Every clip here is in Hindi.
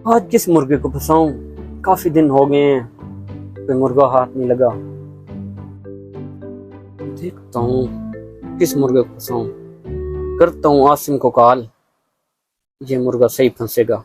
आज किस मुर्गे को फंसाऊं? काफी दिन हो गए हैं, कोई मुर्गा हाथ नहीं लगा। देखता हूँ किस मुर्गे को फंसाऊं। करता हूँ आसिम को कॉल, ये मुर्गा सही फंसेगा।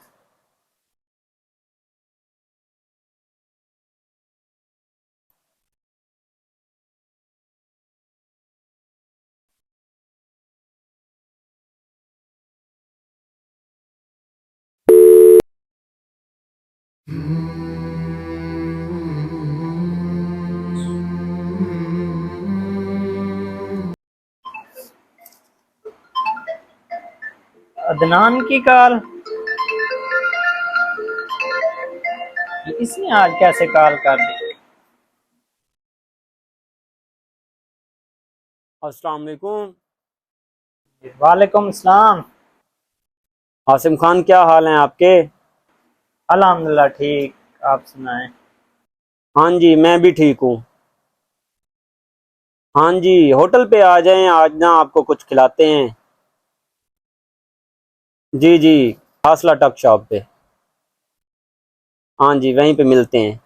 अदनान की कॉल। इसने आज कैसे कॉल कर दी? अस्सलाम वालेकुम। वालेकुम सलाम। आसिम खान, क्या हाल है आपके? अल्हम्दुलिल्लाह ठीक, आप सुनाएं। हाँ जी, मैं भी ठीक हूँ। हाँ जी, होटल पे आ जाएं, आज ना आपको कुछ खिलाते हैं। जी जी, फासला टक शॉप पे। हाँ जी, वहीं पे मिलते हैं।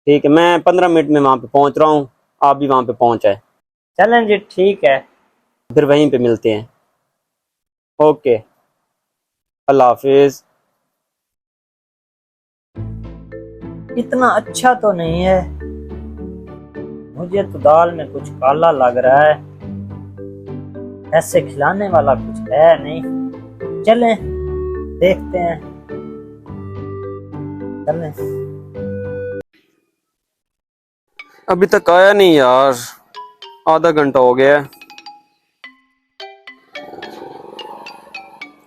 ठीक है, मैं 15 मिनट में वहाँ पे पहुँच रहा हूँ, आप भी वहाँ पे पहुँच जाए। चलें जी, ठीक है। फिर वहीं पे मिलते हैं। ओके, अल्लाह हाफिज। इतना अच्छा तो नहीं है, मुझे तो दाल में कुछ काला लग रहा है। ऐसे खिलाने वाला कुछ है नहीं। चलें देखते हैं। चलें। अभी तक आया नहीं यार, आधा घंटा हो गया है।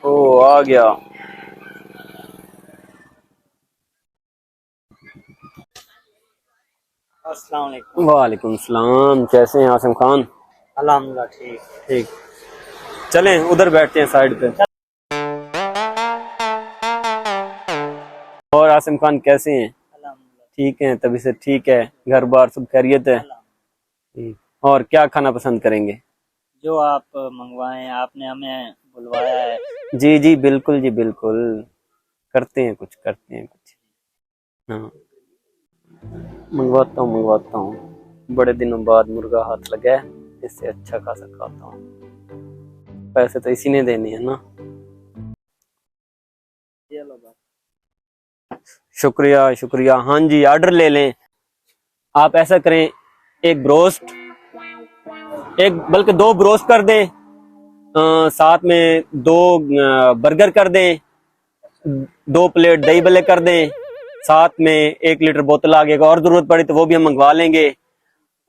ओ, आ गया। अस्सलाम वालेकुम। वालेकुम सलाम, कैसे हैं आसिम खान? अल्हम्दुलिल्लाह ठीक। ठीक, चलें उधर बैठते हैं साइड पे। और आसिम खान कैसे हैं? अल्हम्दुलिल्लाह। ठीक हैं, तभी से ठीक है, घर बार सब खैरियत है? ठीक। और क्या खाना पसंद करेंगे? जो आप मंगवाएं, आपने हमें बुलवाया है। जी जी बिल्कुल, जी बिल्कुल, करते हैं कुछ, करते हैं कुछ। हाँ, मंगवाता हूँ, बड़े दिनों बाद मुर्गा हाथ लगा है, इससे अच्छा खासा खाता हूँ। पैसे तो इसी ने देने हैं ना। शुक्रिया शुक्रिया। हाँ जी, ऑर्डर ले लें। आप ऐसा करें, एक ब्रोस्ट, एक बल्कि दो ब्रोस्ट कर दें, साथ में दो बर्गर कर दें, 2 प्लेट दही भल्ले कर दें, साथ में 1 लीटर बोतल आ गएगा, और जरूरत पड़ी तो वो भी हम मंगवा लेंगे।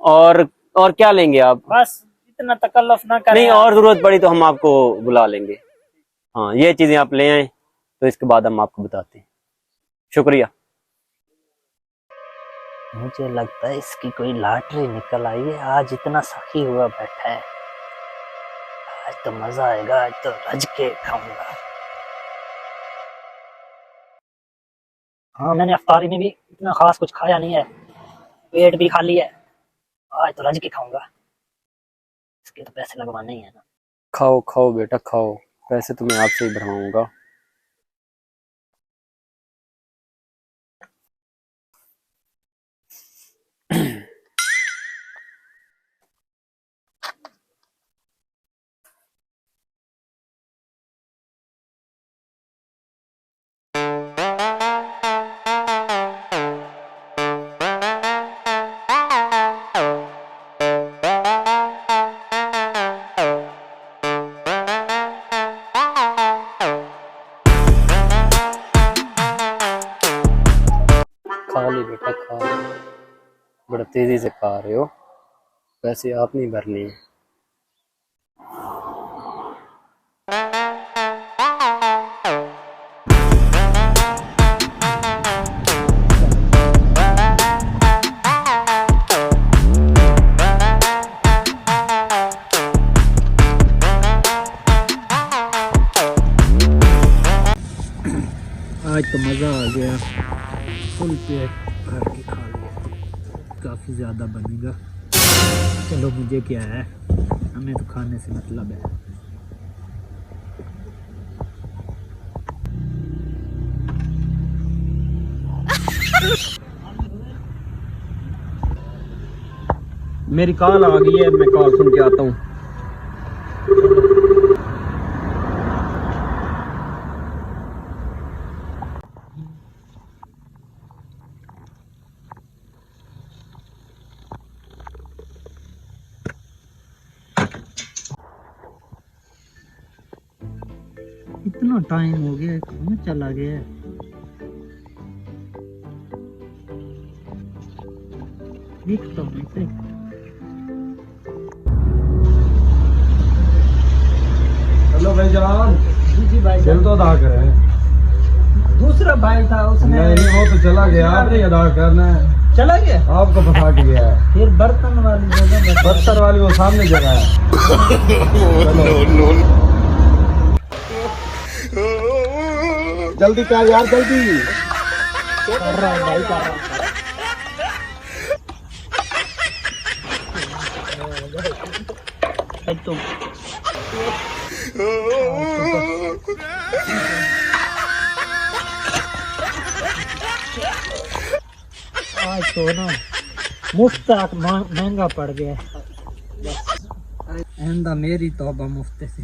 और और क्या लेंगे आप? बस इतना तकल्लुफ ना करें नहीं, आप। और जरूरत पड़ी तो हम आपको बुला लेंगे। हाँ, ये चीजें आप ले आए तो इसके बाद हम आपको बताते हैं। शुक्रिया। मुझे लगता है इसकी कोई लॉटरी निकल आई है, आज इतना सखी हुआ बैठा है। आज तो मजा आएगा, आज तो रज के खाऊंगा। हाँ, मैंने अफ्तारी में भी इतना खास कुछ खाया नहीं है, पेट भी खाली है। आज तो रज के खाऊंगा। इसके तो पैसे लगवाने ही है ना। खाओ खाओ बेटा खाओ, पैसे तो मैं आपसे ही भरवाऊंगा। खा ली बेटा खा ली, बड़ा तेजी से खा रहे हो, पैसे आप नहीं भरने हैं। आज तो मज़ा आ गया, फुल पेट भर के खा लिया। काफ़ी ज़्यादा बनेगा। चलो, मुझे क्या है, हमें तो खाने से मतलब है। मेरी कॉल आ गई है, मैं कॉल सुन के आता हूँ। इतना टाइम हो गया, कहाँ चला गया? दिखता हूँ इसे। हेलो भाईजान। जी भाई दिल तो अदा करे। दूसरा भाई था उसने नहीं वो तो चला गया, आपने अदा करना है। चला गया। आपको फंसा के गया है। फिर बर्तन वाली जगह बर्तन वाली वो सामने जगह है। जल्दी कर यार, जल्दी कर रहा है भाई, कर रहा है। तो आज तो ना मुफ्त महंगा पड़ गया। एंदा मेरी तौबा मुफ्त से।